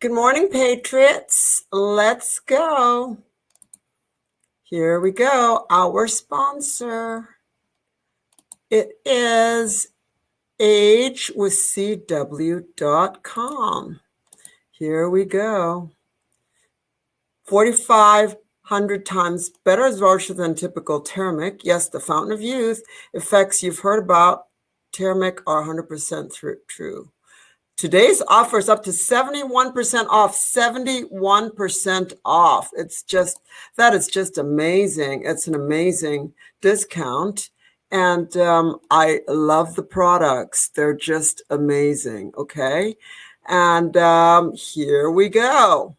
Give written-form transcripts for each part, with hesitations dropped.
Good morning, Patriots. Let's go. Here we go. Our sponsor. It is agewithcw.com. Here we go. 4,500 times better absorption than typical Termic. Yes, the fountain of youth effects you've heard about Termic are 100% true. Today's offer is up to 71% off, 71% off. That is just amazing. It's an amazing discount. And I love the products. They're just amazing, okay? And here we go.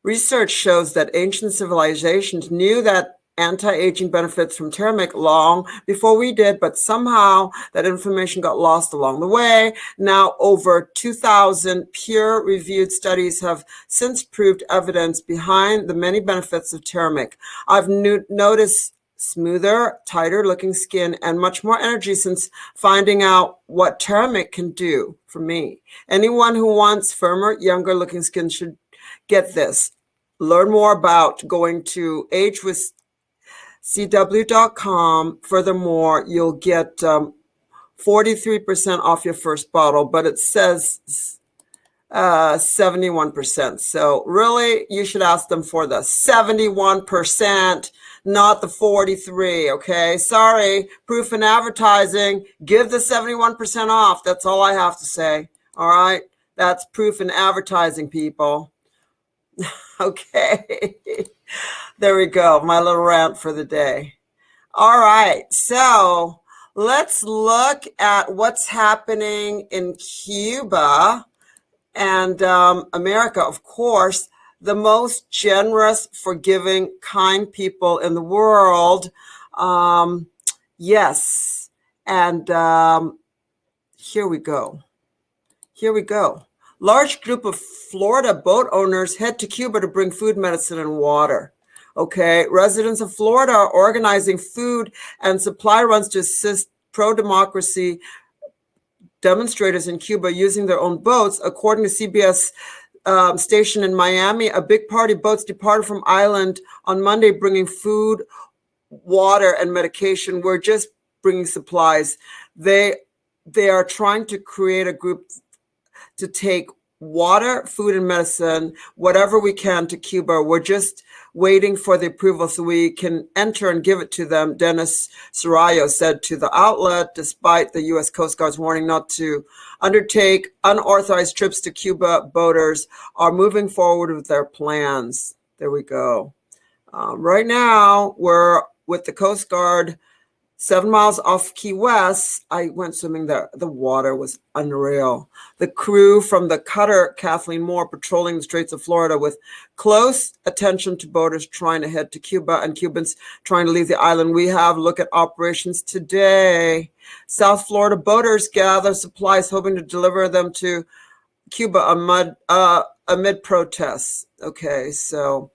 Research shows that ancient civilizations knew that anti-aging benefits from Termic long before we did, but somehow that information got lost along the way. Now, over 2,000 peer-reviewed studies have since proved evidence behind the many benefits of Termic. I've noticed smoother, tighter-looking skin and much more energy since finding out what Termic can do for me. Anyone who wants firmer, younger-looking skin should get this. Learn more about going to agewithcw.com. Furthermore, you'll get 43% off your first bottle, but it says 71%. So really, you should ask them for the 71%, not the 43, okay? Sorry, proof in advertising. Give the 71% off. That's all I have to say, all right? That's proof in advertising, people. Okay. There we go. My little rant for the day. All right. So let's look at what's happening in Cuba and America. Of course, the most generous, forgiving, kind people in the world. Yes. And here we go. Here we go. Large group of Florida boat owners head to Cuba to bring food, medicine, and water. Okay, residents of Florida are organizing food and supply runs to assist pro-democracy demonstrators in Cuba using their own boats. According to CBS station in Miami, a big party of boats departed from island on Monday bringing food, water, and medication. We're just bringing supplies. They are trying to create a group to take water, food, and medicine, whatever we can, to Cuba. We're just waiting for the approval so we can enter and give it to them, Dennis Sarayo said to the outlet, despite the U.S. Coast Guard's warning not to undertake unauthorized trips to Cuba. Boaters are moving forward with their plans. There we go. Right now, we're with the Coast Guard 7 miles off Key West. I went swimming there. The water was unreal. The crew from the cutter Kathleen Moore patrolling the Straits of Florida with close attention to boaters trying to head to Cuba and Cubans trying to leave the island. We have a look at operations today. South Florida boaters gather supplies hoping to deliver them to Cuba amid protests. Okay, so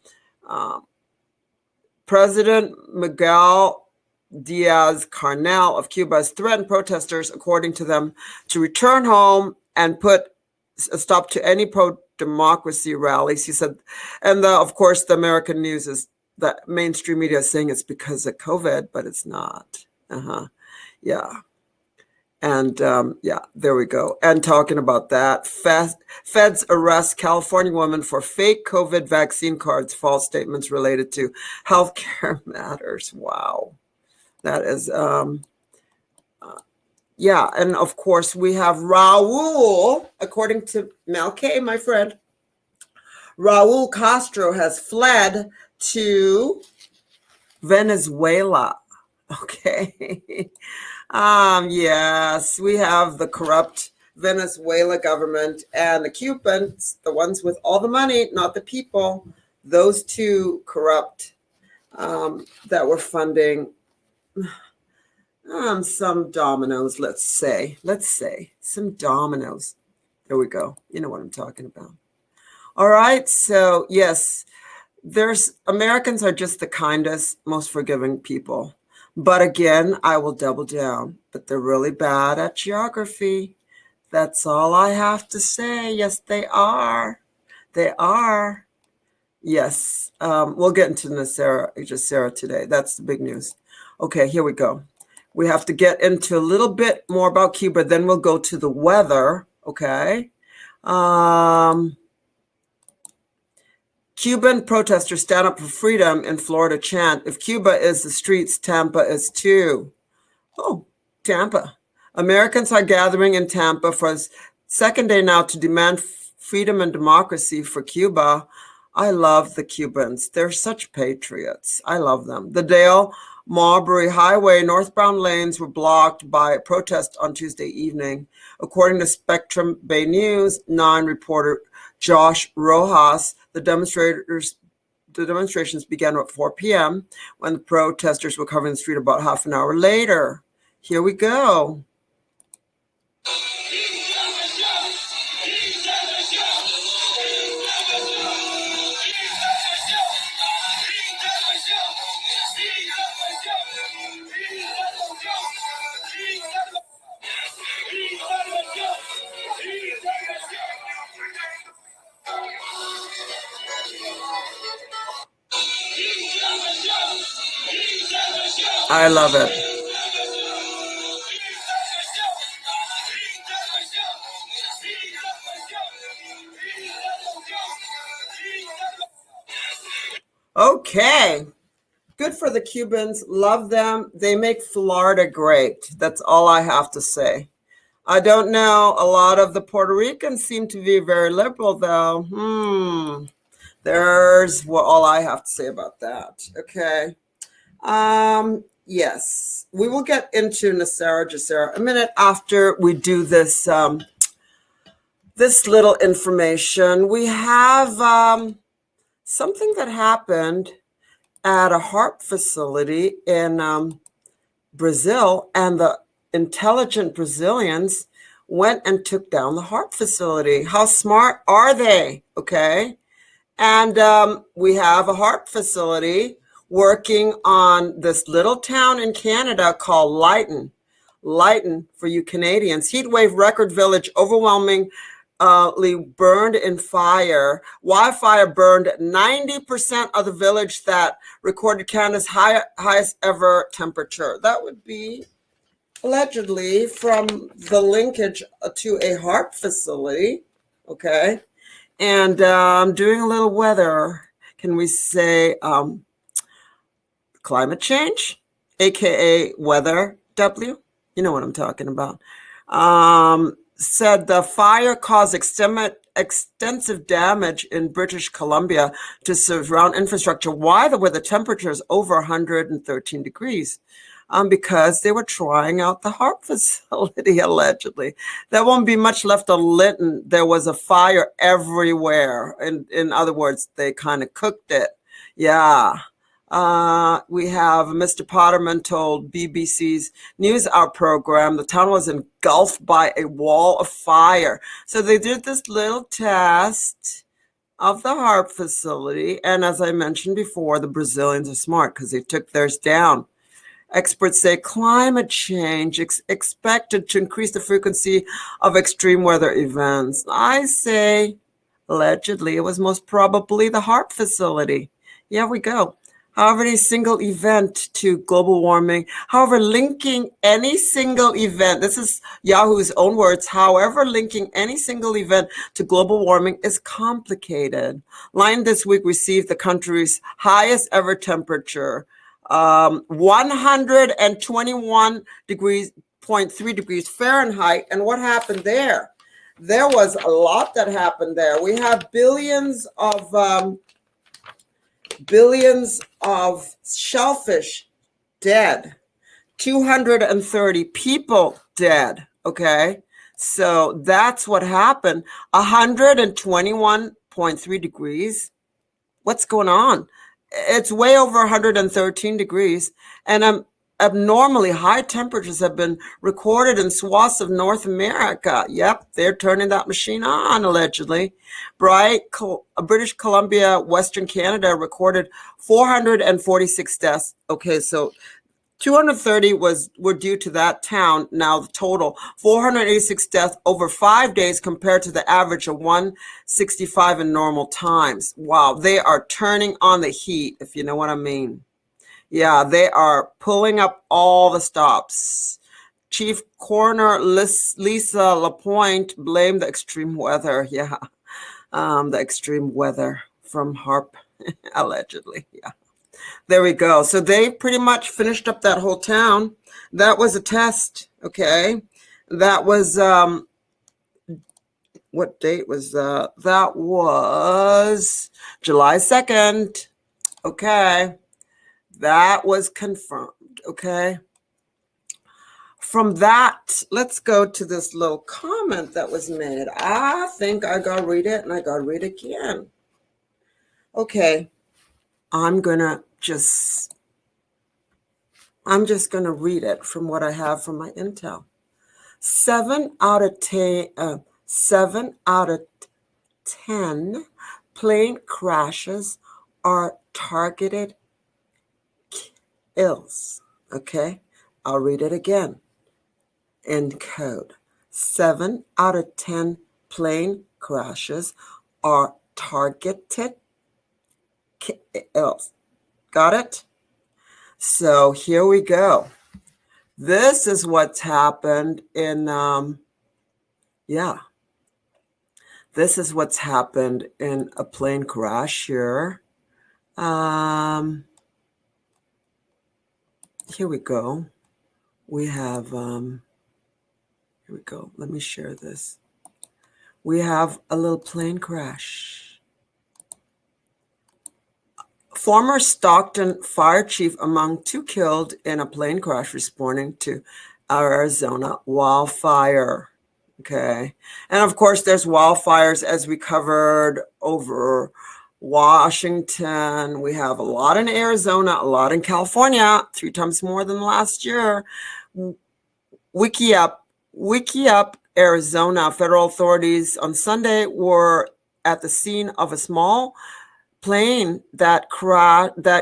President Miguel Diaz-Canel of Cuba has threatened protesters, according to them, to return home and put a stop to any pro-democracy rallies. He said, and of course, the American news is the mainstream media is saying it's because of COVID, but it's not. Yeah. And yeah, there we go. And talking about that, feds arrest California woman for fake COVID vaccine cards, false statements related to healthcare matters. Wow. That is, yeah. And of course, we have Raul, according to Mel K, my friend. Raul Castro has fled to Venezuela. Okay. Yes, we have the corrupt Venezuela government and the Cubans, the ones with all the money, not the people. Those two corrupt that were funding some dominoes, let's say some dominoes. There we go. You know what I'm talking about. All right. So yes, Americans are just the kindest, most forgiving people. But again, I will double down, but they're really bad at geography. That's all I have to say. Yes, they are. They are. Yes. We'll get into Nesara Gesara today. That's the big news. Okay, here we go. We have to get into a little bit more about Cuba. Then we'll go to the weather. Okay. Cuban protesters stand up for freedom in Florida chant, if Cuba is the streets, Tampa is too. Oh, Tampa. Americans are gathering in Tampa for the second day now to demand freedom and democracy for Cuba. I love the Cubans. They're such patriots. I love them. The Dale Marbury Highway northbound lanes were blocked by a protest on Tuesday evening. According to Spectrum Bay News 9 reporter Josh Rojas, the demonstrations began at 4 p.m. when the protesters were covering the street about half an hour later. Here we go. I love it. Okay. Good for the Cubans. Love them. They make Florida great. That's all I have to say. I don't know. A lot of the Puerto Ricans seem to be very liberal, though. There's all I have to say about that. Okay. Yes, we will get into Nesara Gesara a minute after we do this this little information. We have something that happened at a heart facility in Brazil, and the intelligent Brazilians went and took down the heart facility. How smart are they? Okay. And we have a heart facility working on this little town in Canada called Lytton. Lytton, for you Canadians. Heatwave record village overwhelmingly burned in fire. Wildfire burned 90% of the village that recorded Canada's highest ever temperature. That would be allegedly from the linkage to a heart facility. Okay. And doing a little weather, can we say climate change, aka weather W? You know what I'm talking about. Said the fire caused extensive damage in British Columbia to surround infrastructure. Why? Where the temperature is over 113 degrees. Because they were trying out the heart facility, allegedly. There won't be much left of Lytton. There was a fire everywhere. In other words, they kind of cooked it. Yeah. We have Mr. Potterman told BBC's NewsHour program the town was engulfed by a wall of fire. So they did this little test of the heart facility. And as I mentioned before, the Brazilians are smart because they took theirs down. Experts say climate change expected to increase the frequency of extreme weather events. I say, allegedly, it was most probably the heart facility. Yeah, we go. However, any single event to global warming, however, linking any single event, this is Yahoo's own words, however, linking any single event to global warming is complicated. Lytton this week received the country's highest ever temperature, 121.3 degrees Fahrenheit. And what happened there? There was a lot that happened there. We have billions of shellfish dead, 230 people dead. Okay. So that's what happened. 121.3 degrees. What's going on? It's way over 113 degrees, and abnormally high temperatures have been recorded in swaths of North America. Yep, they're turning that machine on, allegedly. British Columbia, Western Canada recorded 446 deaths. Okay, so 230 were due to that town. Now the total 486 deaths over 5 days compared to the average of 165 in normal times. Wow, they are turning on the heat, if you know what I mean. Yeah, they are pulling up all the stops. Chief Coroner Lisa Lapointe blamed the extreme weather. Yeah, the extreme weather from HARP, allegedly. Yeah. There we go. So they pretty much finished up that whole town. That was a test, okay? That was, what date was that? That was July 2nd, okay? That was confirmed, okay? From that, let's go to this little comment that was made. I think I gotta read it, and I gotta read it again. Okay, I'm just going to read it from what I have from my intel. 7 out of 10 plane crashes are targeted kills. Okay, I'll read it again in code. 7 out of 10 plane crashes are targeted kills. Got it? So here we go. This is what's happened in, this is what's happened in a plane crash here. Here we go. We have, here we go. Let me share this. We have a little plane crash. Former Stockton fire chief among 2 killed in a plane crash responding to Arizona wildfire. Okay. And of course, there's wildfires as we covered over Washington. We have a lot in Arizona, a lot in California, 3 times more than last year. Wiki up, Arizona. Federal authorities on Sunday were at the scene of a small plane that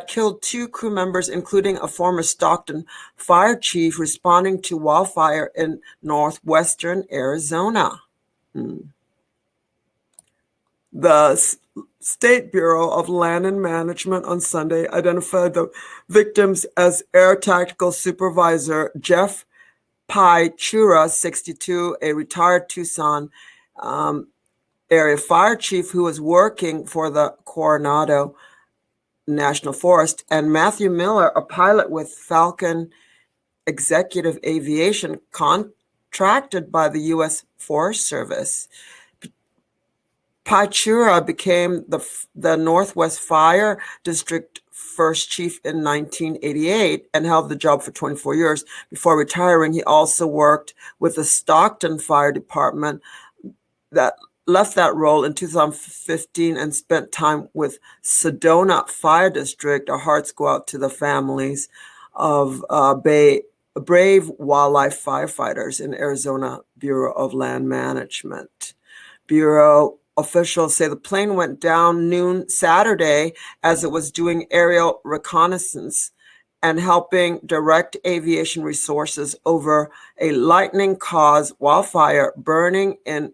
killed 2 crew members, including a former Stockton fire chief responding to wildfire in northwestern Arizona. The State Bureau of Land and Management on Sunday identified the victims as Air Tactical Supervisor Jeff Pichura, 62, a retired Tucson area fire chief who was working for the Coronado National Forest, and Matthew Miller, a pilot with Falcon Executive Aviation contracted by the U.S. Forest Service. Pichura became the Northwest Fire District first chief in 1988 and held the job for 24 years. Before retiring, he also worked with the Stockton Fire Department that left that role in 2015 and spent time with Sedona Fire District. Our hearts go out to the families of brave wildlife firefighters in Arizona Bureau of Land Management. Bureau officials say the plane went down noon Saturday as it was doing aerial reconnaissance and helping direct aviation resources over a lightning-caused wildfire burning in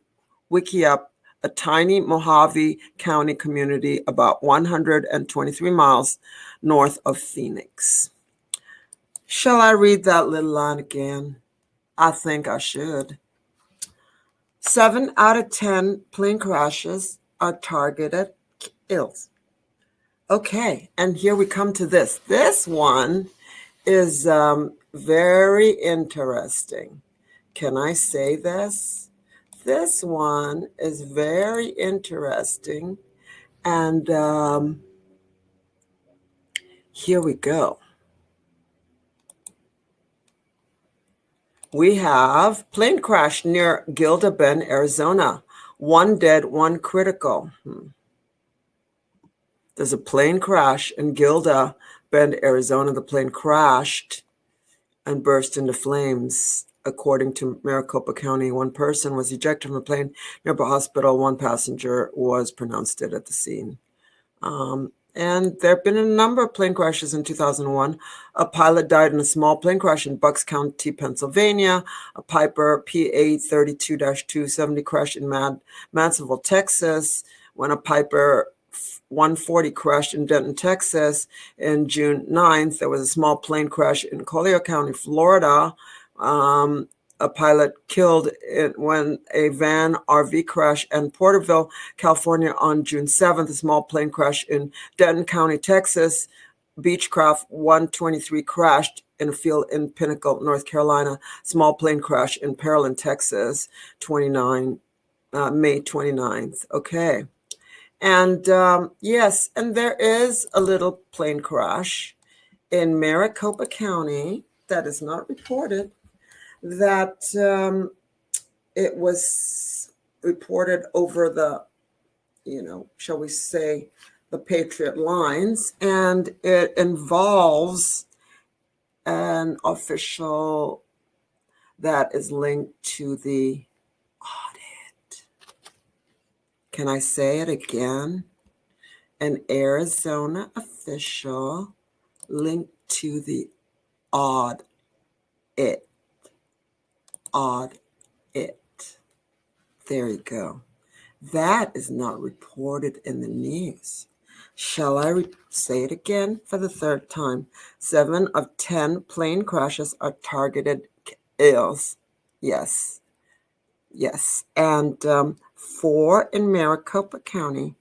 Wikiup, a tiny Mojave County community about 123 miles north of Phoenix. Shall I read that little line again? I think I should. 7 out of 10 plane crashes are targeted kills. Okay, and here we come to this. This one is very interesting. Can I say this? This one is very interesting, and here we go. We have plane crash near Gilda Bend, Arizona. 1 dead, 1 critical. There's a plane crash in Gilda Bend, Arizona. The plane crashed and burst into flames. According to Maricopa County, 1 person was ejected from the plane nearby hospital. 1 passenger was pronounced dead at the scene. And there have been a number of plane crashes in 2001. A pilot died in a small plane crash in Bucks County, Pennsylvania. A Piper PA-32-270 crashed in Mansfield, Texas. When a Piper 140 crashed in Denton, Texas. In June 9th, there was a small plane crash in Collier County, Florida. A pilot killed when a van RV crash in Porterville, California on June 7th. A small plane crash in Denton County, Texas. Beechcraft 123 crashed in a field in Pinnacle, North Carolina. Small plane crash in Pearland, Texas, May 29th. Okay. And yes, and there is a little plane crash in Maricopa County that is not reported, that it was reported over the, shall we say, the Patriot lines, and it involves an official that is linked to the audit. Can I say it again? An Arizona official linked to the audit. There you go. That is not reported in the news. Shall I say it again for the third time? 7 of 10 plane crashes are targeted kills. Yes. And 4 in Maricopa County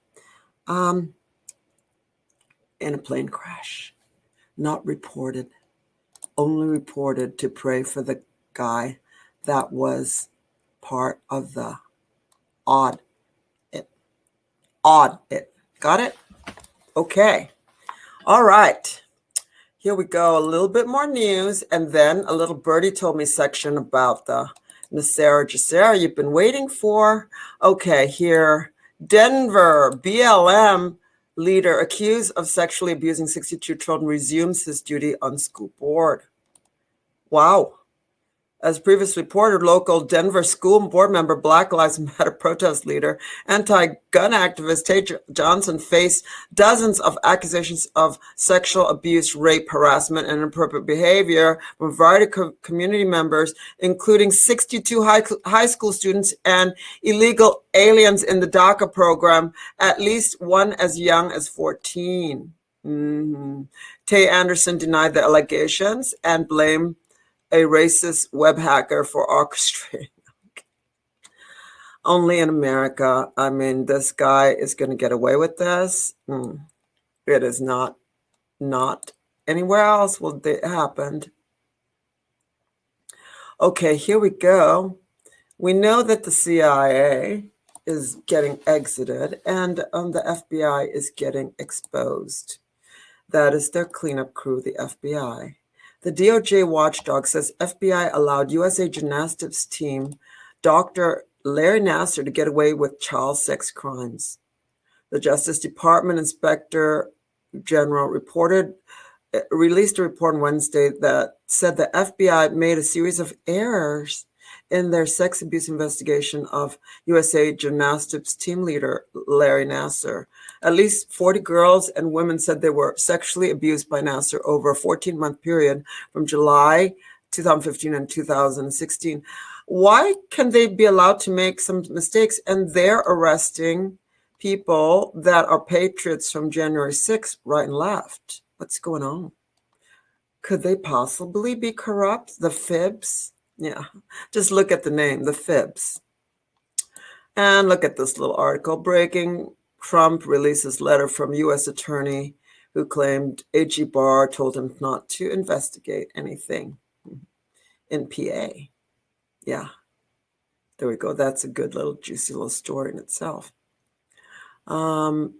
in a plane crash. Not reported. Only reported to pray for the guy that was part of the audit. Got it? Okay. All right. Here we go. A little bit more news, and then a little birdie told me section about the Nesara Gesara you've been waiting for. Okay, here. Denver BLM leader accused of sexually abusing 62 children resumes his duty on school board. Wow. As previously reported, local Denver school board member, Black Lives Matter protest leader, anti-gun activist Tay Johnson faced dozens of accusations of sexual abuse, rape, harassment, and inappropriate behavior from a variety of community members, including 62 high school students and illegal aliens in the DACA program, at least one as young as 14. Tay Anderson denied the allegations and blamed a racist web hacker for orchestrating. Only in America. I mean, this guy is going to get away with this. It is not anywhere else will it happened. Okay, here we go. We know that the CIA is getting exited and the FBI is getting exposed. That is their cleanup crew, the FBI. The DOJ watchdog says FBI allowed USA gymnastics team Dr. Larry Nassar to get away with child sex crimes. The Justice Department Inspector General released a report on Wednesday that said the FBI made a series of errors in their sex abuse investigation of USA gymnastics team leader Larry Nassar. At least 40 girls and women said they were sexually abused by Nassar over a 14-month period from July 2015 and 2016. Why can they be allowed to make some mistakes and they're arresting people that are patriots from January 6th, right and left? What's going on? Could they possibly be corrupt? The fibs? Yeah, just look at the name, the fibs. And look at this little article. Breaking, Trump releases letter from U.S. attorney who claimed AG Barr told him not to investigate anything in PA. Yeah, there we go. That's a good little juicy little story in itself. The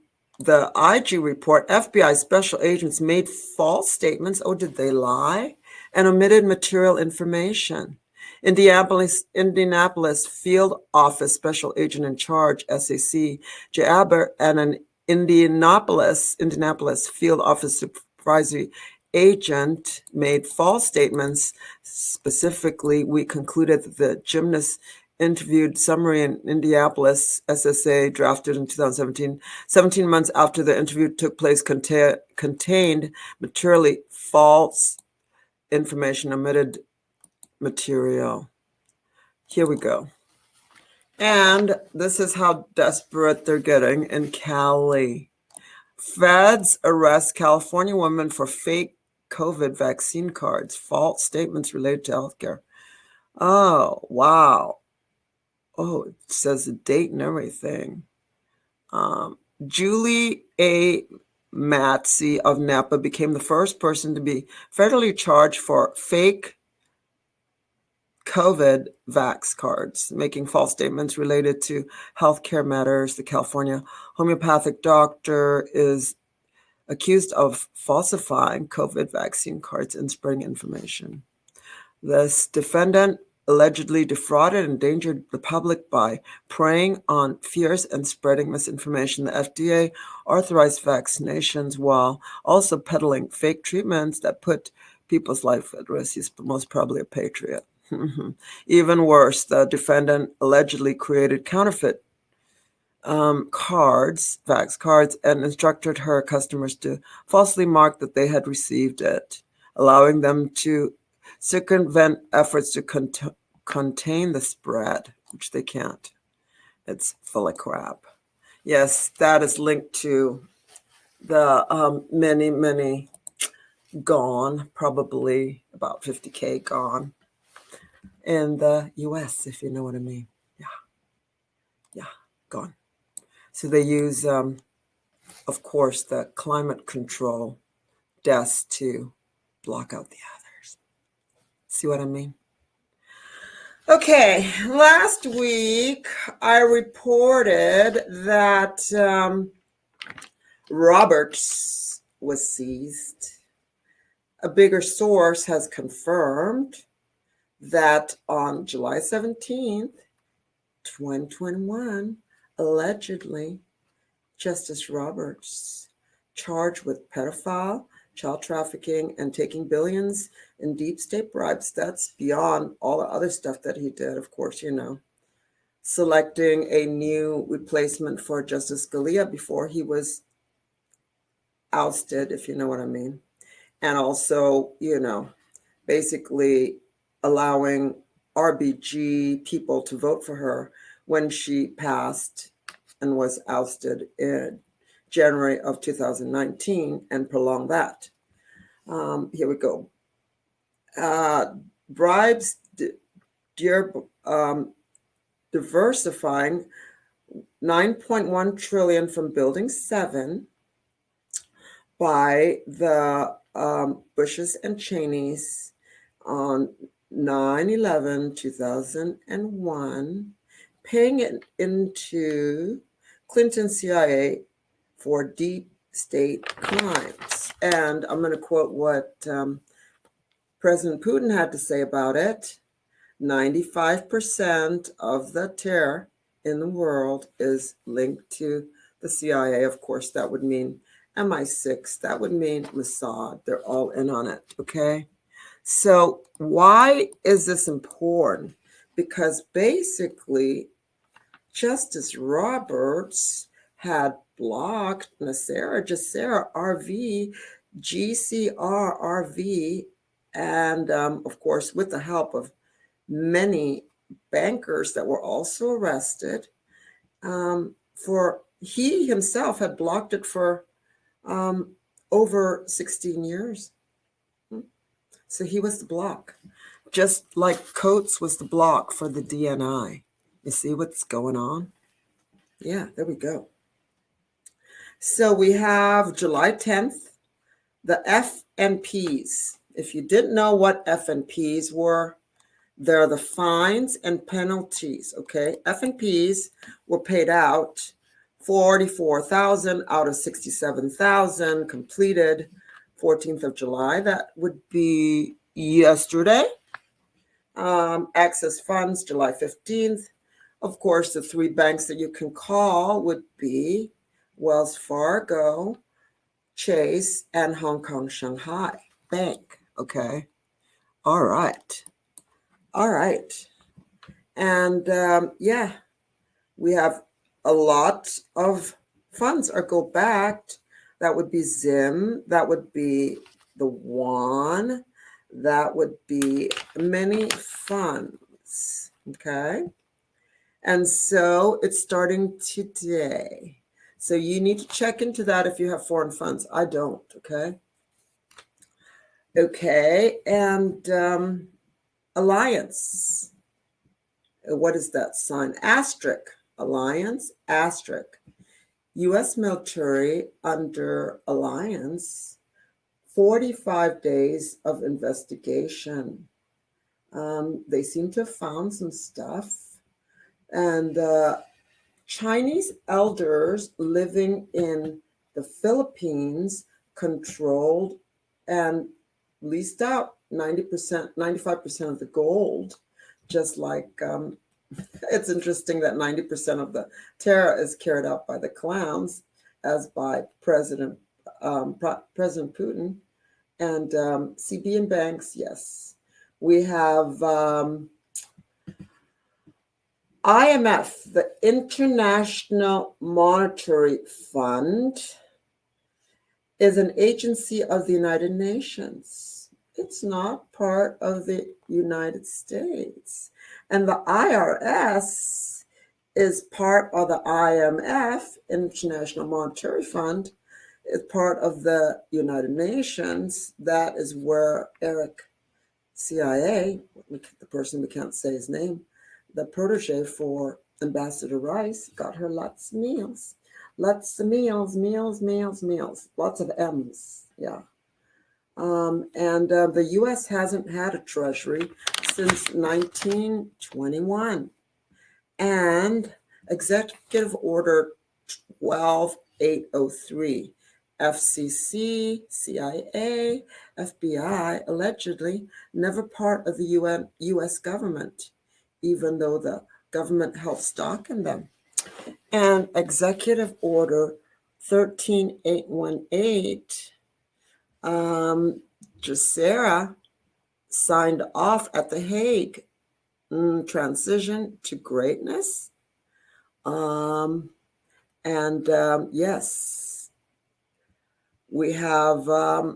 IG report, FBI special agents made false statements. Oh, did they lie? And omitted material information. Indianapolis Field Office Special Agent in Charge, SAC, J. Abbott, and an Indianapolis Field Office Supervisory Agent made false statements. Specifically, we concluded that the gymnast interviewed summary in Indianapolis, SSA, drafted in 2017, 17 months after the interview took place, contained materially false information, omitted material. Here we go. And this is how desperate they're getting in Cali. Feds arrest California woman for fake COVID vaccine cards, false statements related to healthcare. Oh, wow. Oh, it says the date and everything. Julie A. Matsey of Napa became the first person to be federally charged for fake COVID vax cards, making false statements related to healthcare matters. The California homeopathic doctor is accused of falsifying COVID vaccine cards and spreading information. This defendant allegedly defrauded and endangered the public by preying on fears and spreading misinformation. The FDA authorized vaccinations while also peddling fake treatments that put people's life at risk. He's most probably a patriot. Even worse, the defendant allegedly created counterfeit cards, vax cards, and instructed her customers to falsely mark that they had received it, allowing them to circumvent efforts to contain the spread, which they can't. It's full of crap. Yes, that is linked to the many gone, probably about 50K gone in the US, if you know what I mean. Yeah, gone. So they use, of course, the climate control deaths to block out the others. See what I mean? Okay, last week I reported that Roberts was seized. A bigger source has confirmed that on July 17th, 2021, allegedly, Justice Roberts, charged with pedophile, child trafficking, and taking billions in deep state bribes. That's beyond all the other stuff that he did, of course, you know. Selecting a new replacement for Justice Scalia before he was ousted, if you know what I mean. And also, you know, basically allowing RBG people to vote for her when she passed and was ousted in January of 2019 and prolong that. Here we go. Bribes, diversifying 9.1 trillion from Building 7 by the Bushes and Cheneys on 9/11/2001, paying it into Clinton CIA for deep state crimes. And I'm going to quote what President Putin had to say about it. 95% of the terror in the world is linked to the CIA. Of course, that would mean MI6. That would mean Mossad. They're all in on it, okay? So why is this important? Because basically, Justice Roberts had blocked Nesara Gesara RV, GCR RV, and of course, with the help of many bankers that were also arrested, for he himself had blocked it for over 16 years. So he was the block, just like Coates was the block for the DNI. You see what's going on? Yeah, there we go. So we have July 10th, the FNPs. If you didn't know what FNPs were, they're the fines and penalties, okay? FNPs were paid out 44,000 out of 67,000 completed 14th of July. That would be yesterday. Access funds, July 15th. Of course, the three banks that you can call would be Wells Fargo, Chase, and Hong Kong Shanghai Bank, okay? All right. And yeah, we have a lot of funds are go backed. That would be Zim. That would be the Yuan. That would be many funds. Okay. And so it's starting today. So you need to check into that if you have foreign funds. I don't. Okay. Okay. And Alliance. What is that sign? Asterisk. Alliance. Asterisk. U.S. military under alliance, 45 days of investigation. They seem to have found some stuff. And Chinese elders living in the Philippines controlled and leased out 90%, 95% of the gold, just like it's interesting that 90% of the terror is carried out by the clowns, as by President Putin. And CB and banks, yes. We have IMF, the International Monetary Fund, is an agency of the United Nations. It's not part of the United States. And the IRS is part of the IMF, International Monetary Fund, is part of the United Nations. That is where Eric CIA, the person we can't say his name, the protege for Ambassador Rice, got her lots of meals. Lots of meals, lots of M's, yeah. And the U.S. hasn't had a treasury since 1921. And Executive Order 12803, FCC, CIA, FBI, allegedly never part of the U.S. government, even though the government held stock in them. And Executive Order 13818, Gesara signed off at The Hague. Transition to greatness. Yes, we have a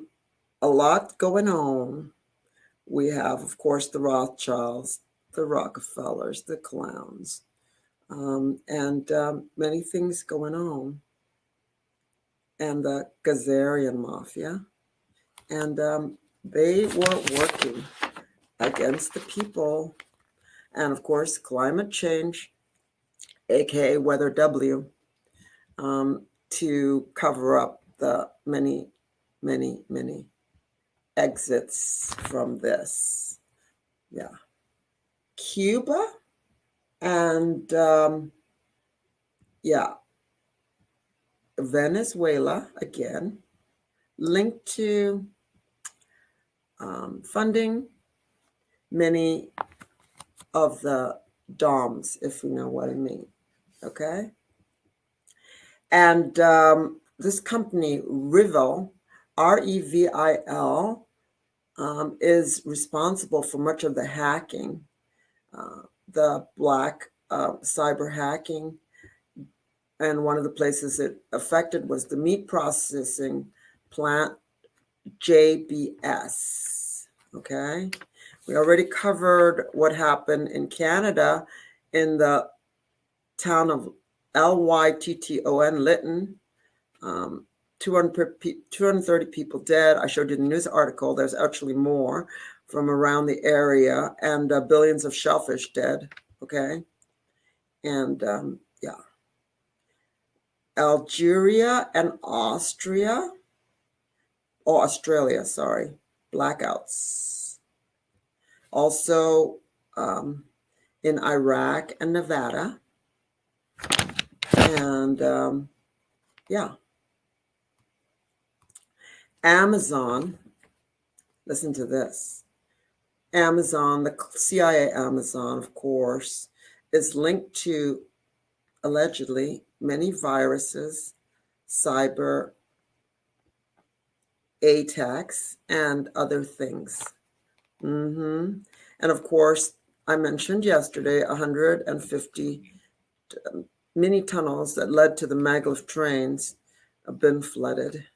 lot going on. We have, of course, the Rothschilds, the Rockefellers, the clowns, and many things going on. And the Gazarian Mafia. And they were working against the people. And of course, climate change, aka Weather W, to cover up the many exits from this. Yeah. Cuba and Venezuela, again, linked to funding many of the DOMs, if you know what I mean. Okay. And this company, Revil, REVIL, is responsible for much of the hacking, the black cyber hacking. And one of the places it affected was the meat processing plant, JBS. Okay. We already covered what happened in Canada in the town of Lytton, Lytton. 230 people dead. I showed you the news article. There's actually more from around the area, and billions of shellfish dead. Okay. And Algeria and Australia, sorry, blackouts. Also in Iraq and Nevada. And Amazon, listen to this. Amazon, the CIA Amazon, of course, is linked to allegedly many viruses, cyber attacks, and other things. And of course, I mentioned yesterday 150 mini tunnels that led to the maglev trains have been flooded.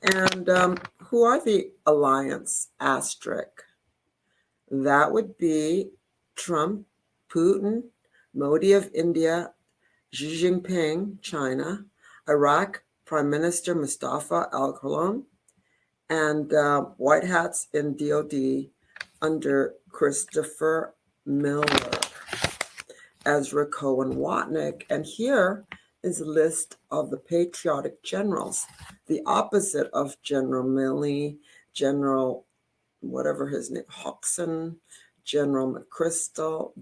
And who are the alliance asterisk? That would be Trump, Putin, Modi of India, Xi Jinping, China, Iraq Prime Minister Mustafa al-Khalon, and White Hats in DOD under Christopher Miller, Ezra Cohen Watnick. And here is a list of the patriotic generals, the opposite of General Milley, General whatever his name, Hodgson, General McChrystal,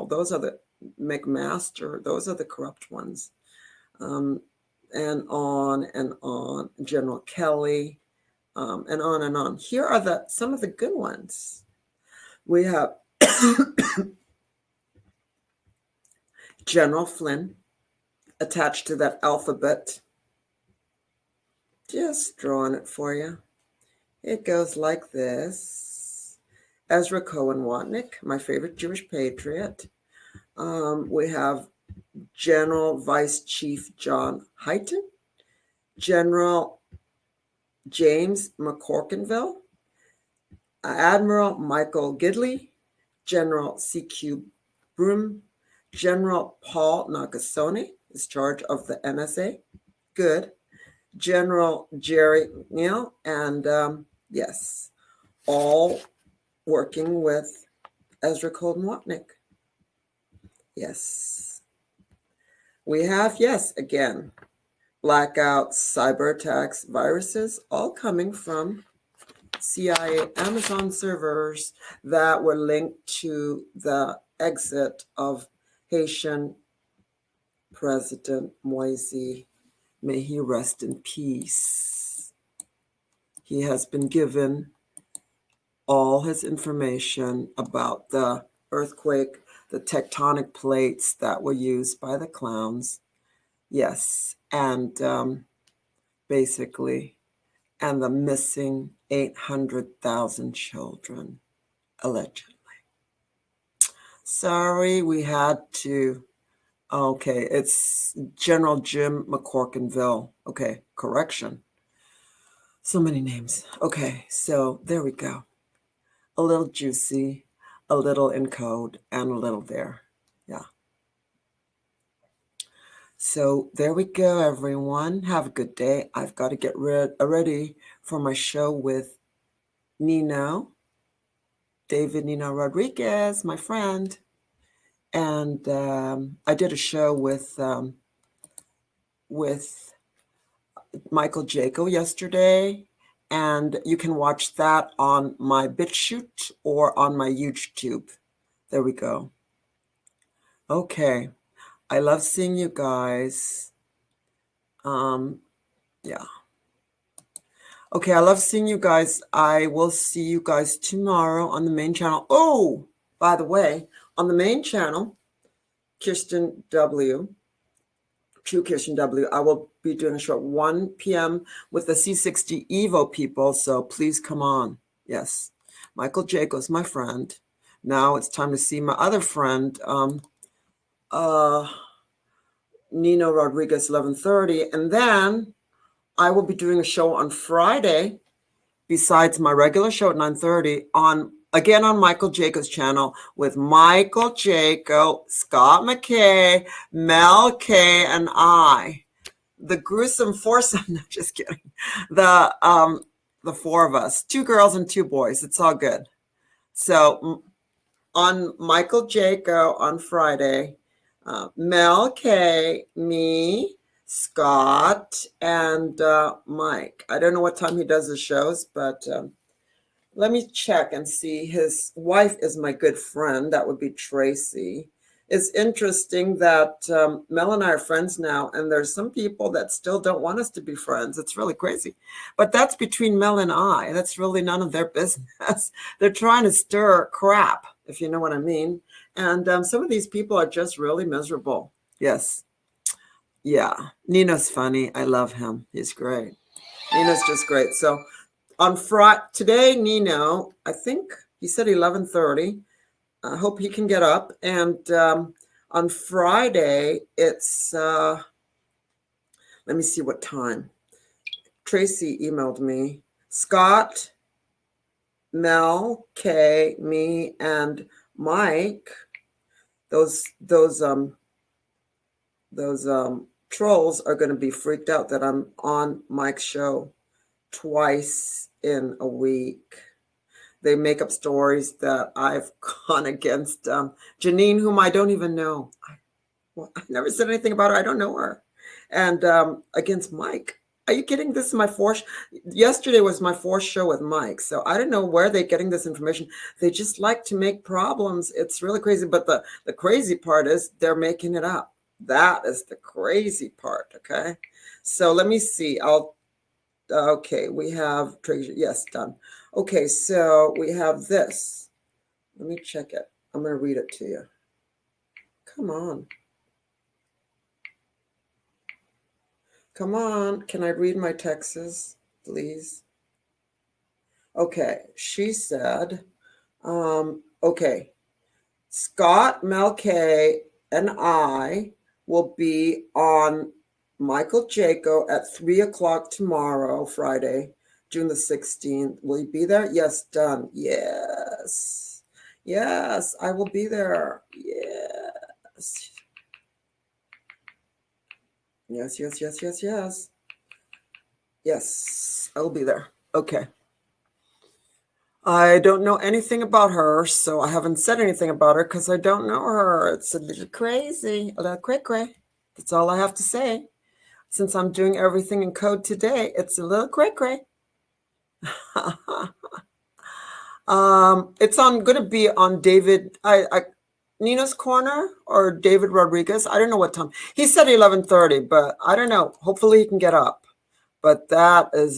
those are the McMaster, those are the corrupt ones. And on, General Kelly, and on and on. Here are some of the good ones. We have General Flynn attached to that alphabet. Just drawing it for you. It goes like this. Ezra Cohen Watnick, my favorite Jewish patriot. We have General Vice Chief John Hyten, General James McCorkinville, Admiral Michael Gidley, General C.Q. Broom, General Paul Nakasone is charge of the NSA. Good. General Jerry Neal, and yes, all working with Ezra Cohen Watnick. Yes. We have, yes, again, blackouts, cyber attacks, viruses, all coming from CIA Amazon servers that were linked to the exit of Haitian President Moise. May he rest in peace. He has been given all his information about the earthquake, the tectonic plates that were used by the clowns. Yes, and basically, and the missing 800,000 children, allegedly. Sorry, we had to. Okay, it's General Jim McCorkinville. Okay, correction. So many names. Okay, so there we go. A little juicy, a little in code, and a little there. Yeah. So there we go, everyone. Have a good day. I've got to get ready for my show with David Nino Rodriguez, my friend. And I did a show with Michael Jaco yesterday, and you can watch that on my BitChute or on my YouTube. There we go. Okay. I love seeing you guys. Yeah. Okay, I love seeing you guys. I will see you guys tomorrow on the main channel. Oh, by the way, on the main channel, Kirsten W., I will be doing a show at 1 p.m. with the C60 Evo people, so please come on. Yes, Michael Jaco's my friend. Now it's time to see my other friend, Nino Rodriguez, 11:30, and then I will be doing a show on Friday, besides my regular show at 9:30, on Michael Jaco's channel with Michael Jaco, Scott McKay, Mel K, and I. The gruesome foursome. No, just kidding. The four of us, 2 girls and 2 boys. It's all good. So on Michael Jaco on Friday, Mel K, me, Scott, and Mike. I don't know what time he does his shows, but let me check and see. His wife is my good friend. That would be Tracy. It's interesting that Mel and I are friends now, and there's some people that still don't want us to be friends. It's really crazy. But that's between Mel and I. That's really none of their business. They're trying to stir crap, if you know what I mean. And some of these people are just really miserable. Yes. Yeah. Nino's funny. I love him. He's great. Nino's just great. So on Friday, today, Nino, I think he said 11:30. I hope he can get up. And on Friday, it's, let me see what time. Tracy emailed me. Scott, Mel, Kay, me, and Mike. Those trolls are going to be freaked out that I'm on Mike's show twice in a week. They make up stories that I've gone against Janine, whom I don't even know. I never said anything about her. I don't know her. And against Mike. Are you kidding? This is my fourth. Yesterday was my fourth show with Mike. So I don't know where they're getting this information. They just like to make problems. It's really crazy. But the crazy part is they're making it up. That is the crazy part. Okay. So let me see. Okay, we have Tracy. Yes, done. Okay, so we have this. Let me check it. I'm going to read it to you. Come on. Come on. Can I read my texts, please? Okay, she said, okay, Scott, Mel K, and I will be on Michael Jaco at 3 o'clock tomorrow, Friday, June the 16th. Will you be there? Yes, done. Yes. Yes, I will be there. Yes. Yes, yes, yes, yes, yes. Yes, I will be there. Okay. I don't know anything about her, so I haven't said anything about her because I don't know her. It's a little crazy, a little cray-cray. That's all I have to say. Since I'm doing everything in code today, it's a little cray-cray. It's going to be on David, Nina's Corner or David Rodriguez. I don't know what time. He said 11:30, but I don't know. Hopefully he can get up. But that is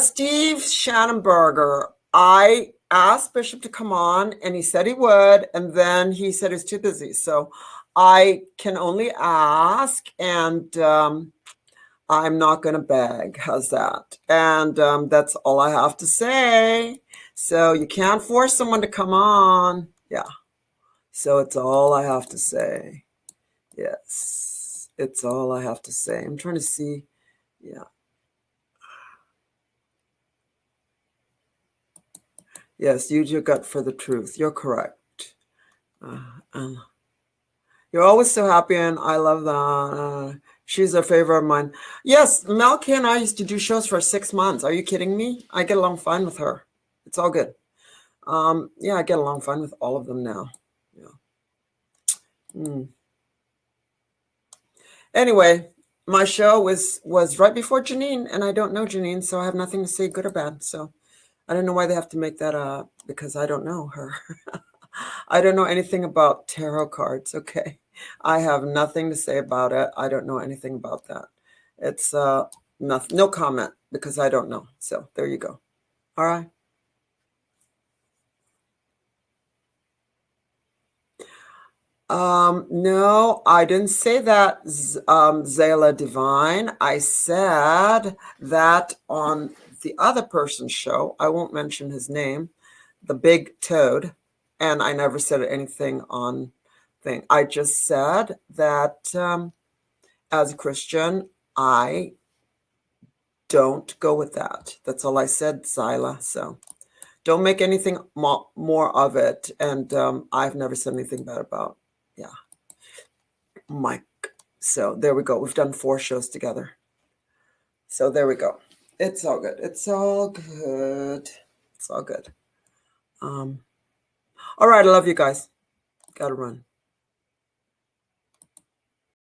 Steve Shannenberger. I asked Bishop to come on and he said he would, and then he said he's too busy. So I can only ask, and I'm not going to beg. How's that? And that's all I have to say. So you can't force someone to come on. Yeah. So it's all I have to say. Yes. It's all I have to say. I'm trying to see. Yeah. Yes, use your gut for the truth. You're correct. You're always so happy, and I love that. She's a favorite of mine. Yes, Melky and I used to do shows for 6 months. Are you kidding me? I get along fine with her. It's all good. Yeah, I get along fine with all of them now. Yeah. Anyway, my show was right before Janine, and I don't know Janine, so I have nothing to say good or bad. So I don't know why they have to make that up, because I don't know her. I don't know anything about tarot cards. Okay. I have nothing to say about it. I don't know anything about that. It's nothing, no comment, because I don't know. So there you go. All right. No, I didn't say that, Zayla Divine. I said that on the other person's show. I won't mention his name, the big toad, and I never said anything on thing. I just said that as a Christian, I don't go with that. That's all I said, Zyla. So don't make anything more of it. And I've never said anything bad about, yeah, Mike. So there we go. We've done 4 shows together. So there we go. It's all good. It's all good. It's all good. All right. I love you guys. Gotta run.